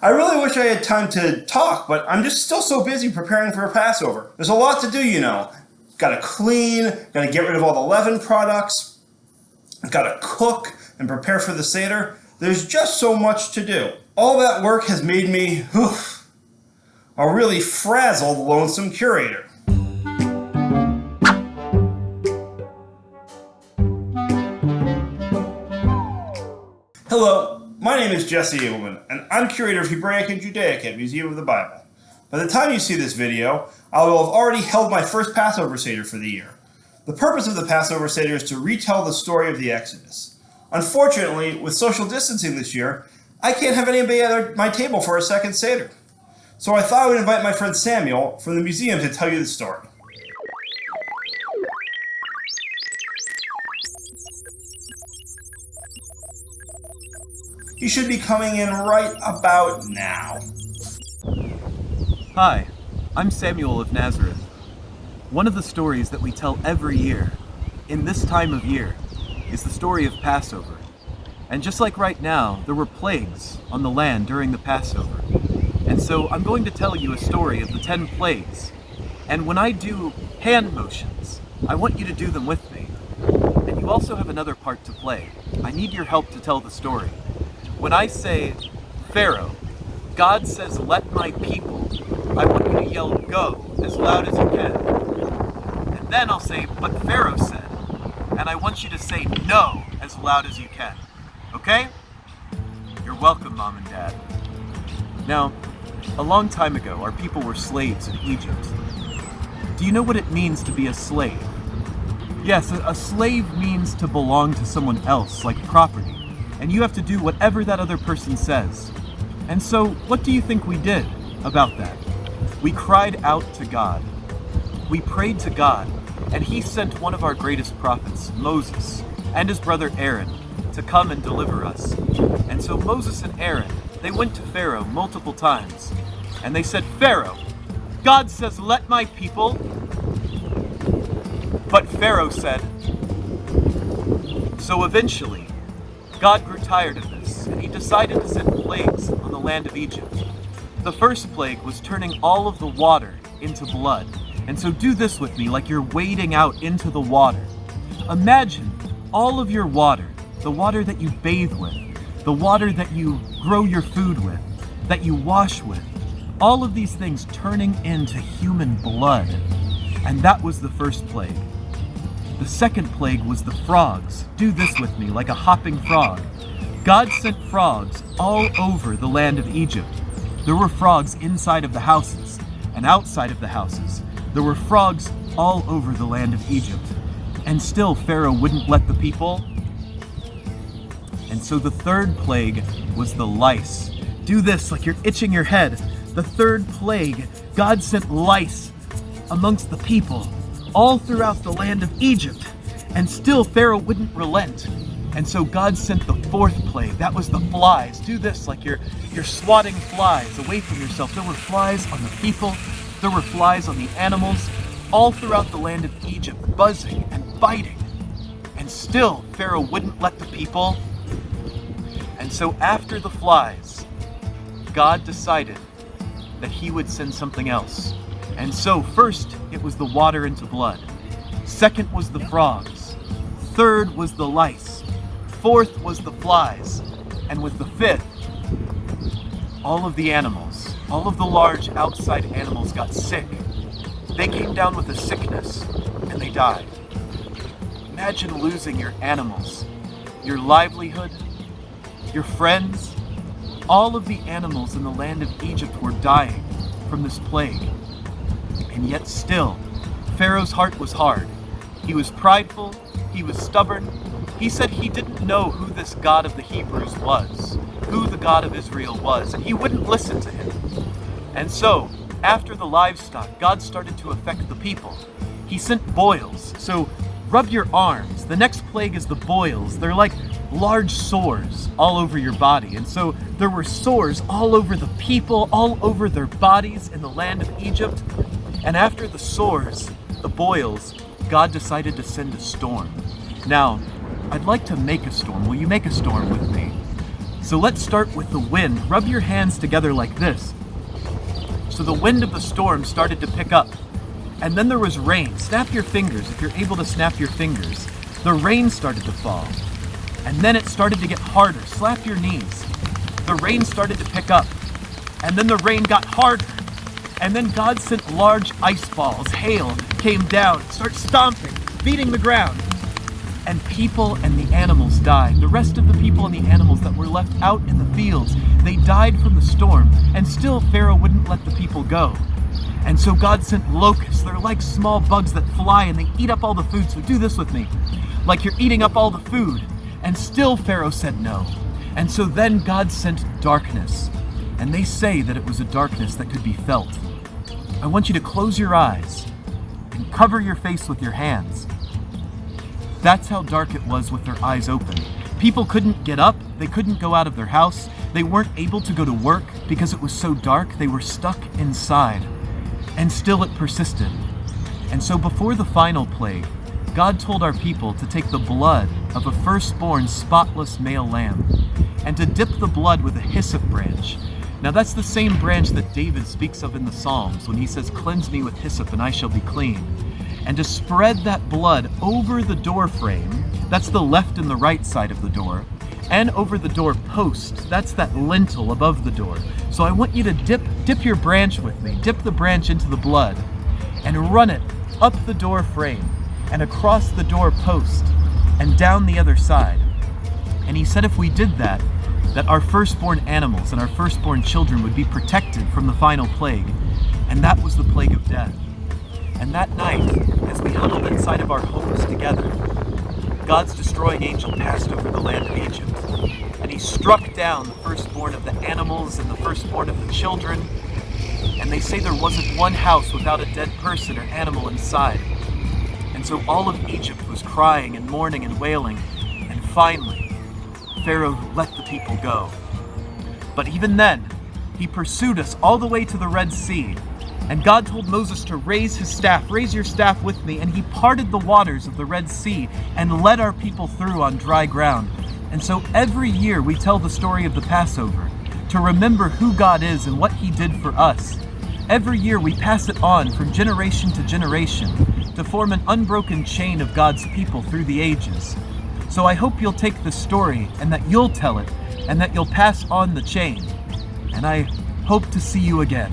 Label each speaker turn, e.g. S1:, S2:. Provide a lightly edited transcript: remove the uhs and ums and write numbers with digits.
S1: I really wish I had time to talk, but I'm just still so busy preparing for Passover. There's a lot to do. Gotta clean, gotta get rid of all the leaven products, gotta cook and prepare for the Seder. There's just so much to do. All that work has made me, a really frazzled Lonesome Curator. Hello, my name is Jesse Abelman, and I'm Curator of Hebraic and Judaic at Museum of the Bible. By the time you see this video, I will have already held my first Passover Seder for the year. The purpose of the Passover Seder is to retell the story of the Exodus. Unfortunately, with social distancing this year, I can't have anybody at my table for a second Seder. So I thought I would invite my friend Samuel from the museum to tell you the story. He should be coming in right about now.
S2: Hi, I'm Samuel of Nazareth. One of the stories that we tell every year, in this time of year, is the story of Passover. And just like right now, there were plagues on the land during the Passover. And so I'm going to tell you a story of the 10 plagues. And when I do hand motions, I want you to do them with me. And you also have another part to play. I need your help to tell the story. When I say, Pharaoh, God says, let my people, I want you to yell, go, as loud as you can. And then I'll say, but Pharaoh said, and I want you to say no as loud as you can. Okay? You're welcome, Mom and Dad. Now, a long time ago, our people were slaves in Egypt. Do you know what it means to be a slave? Yes, a slave means to belong to someone else, like property. And you have to do whatever that other person says. And so, what do you think we did about that? We cried out to God. We prayed to God, and He sent one of our greatest prophets, Moses, and his brother Aaron, to come and deliver us. And so Moses and Aaron, they went to Pharaoh multiple times, and they said, Pharaoh, God says, let my people. But Pharaoh said. So eventually, God grew tired of this, and He decided to send plagues on the land of Egypt. The first plague was turning all of the water into blood. And so do this with me, like you're wading out into the water. Imagine all of your water, the water that you bathe with, the water that you grow your food with, that you wash with, all of these things turning into human blood. And that was the first plague. The second plague was the frogs. Do this with me, like a hopping frog. God sent frogs all over the land of Egypt. There were frogs inside of the houses and outside of the houses. There were frogs all over the land of Egypt. And still Pharaoh wouldn't let the people. And so the third plague was the lice. Do this like you're itching your head. The third plague, God sent lice amongst the people all throughout the land of Egypt, and still Pharaoh wouldn't relent. And so God sent the fourth plague. That was the flies. Do this like you're swatting flies away from yourself. There were flies on the people. There were flies on the animals, all throughout the land of Egypt, buzzing and biting. And still Pharaoh wouldn't let the people. And so after the flies, God decided that He would send something else. And so first, it was the water into blood. Second was the frogs. Third was the lice. Fourth was the flies. And with the fifth, all of the animals, all of the large outside animals got sick. They came down with a sickness, and they died. Imagine losing your animals, your livelihood, your friends. All of the animals in the land of Egypt were dying from this plague. And yet still, Pharaoh's heart was hard. He was prideful, he was stubborn. He said he didn't know who this God of the Hebrews was, who the God of Israel was, and he wouldn't listen to him. And so, after the livestock, God started to affect the people. He sent boils. So, rub your arms. The next plague is the boils. They're like large sores all over your body. And so there were sores all over the people, all over their bodies in the land of Egypt. And after the sores, the boils, God decided to send a storm. Now, I'd like to make a storm. Will you make a storm with me? So let's start with the wind. Rub your hands together like this. So the wind of the storm started to pick up. And then there was rain. Snap your fingers if you're able to snap your fingers. The rain started to fall. And then it started to get harder. Slap your knees. The rain started to pick up. And then the rain got harder. And then God sent large ice balls. Hail came down, started stomping, beating the ground. And people and the animals died. The rest of the people and the animals that were left out in the fields, they died from the storm. And still Pharaoh wouldn't let the people go. And so God sent locusts. They're like small bugs that fly and they eat up all the food. So do this with me. Like you're eating up all the food. And still Pharaoh said no. And so then God sent darkness. And they say that it was a darkness that could be felt. I want you to close your eyes and cover your face with your hands. That's how dark it was with their eyes open. People couldn't get up. They couldn't go out of their house. They weren't able to go to work because it was so dark. They were stuck inside. And still it persisted. And so before the final plague, God told our people to take the blood of a firstborn spotless male lamb and to dip the blood with a hyssop branch. Now that's the same branch that David speaks of in the Psalms when he says, "Cleanse me with hyssop and I shall be clean." And to spread that blood over the door frame, that's the left and the right side of the door, and over the door post, that's that lintel above the door. So I want you to dip your branch with me, dip the branch into the blood, and run it up the door frame, and across the door post, and down the other side. And he said if we did that our firstborn animals and our firstborn children would be protected from the final plague, and that was the plague of death. And that night, as we huddled inside of our homes together, God's destroying angel passed over the land of Egypt, and he struck down the firstborn of the animals and the firstborn of the children, and they say there wasn't one house without a dead person or animal inside. And so all of Egypt was crying and mourning and wailing, and finally, Pharaoh let the people go. But even then, he pursued us all the way to the Red Sea. And God told Moses to raise his staff, raise your staff with me, and he parted the waters of the Red Sea and led our people through on dry ground. And so every year we tell the story of the Passover to remember who God is and what he did for us. Every year we pass it on from generation to generation to form an unbroken chain of God's people through the ages. So I hope you'll take this story and that you'll tell it and that you'll pass on the chain. And I hope to see you again.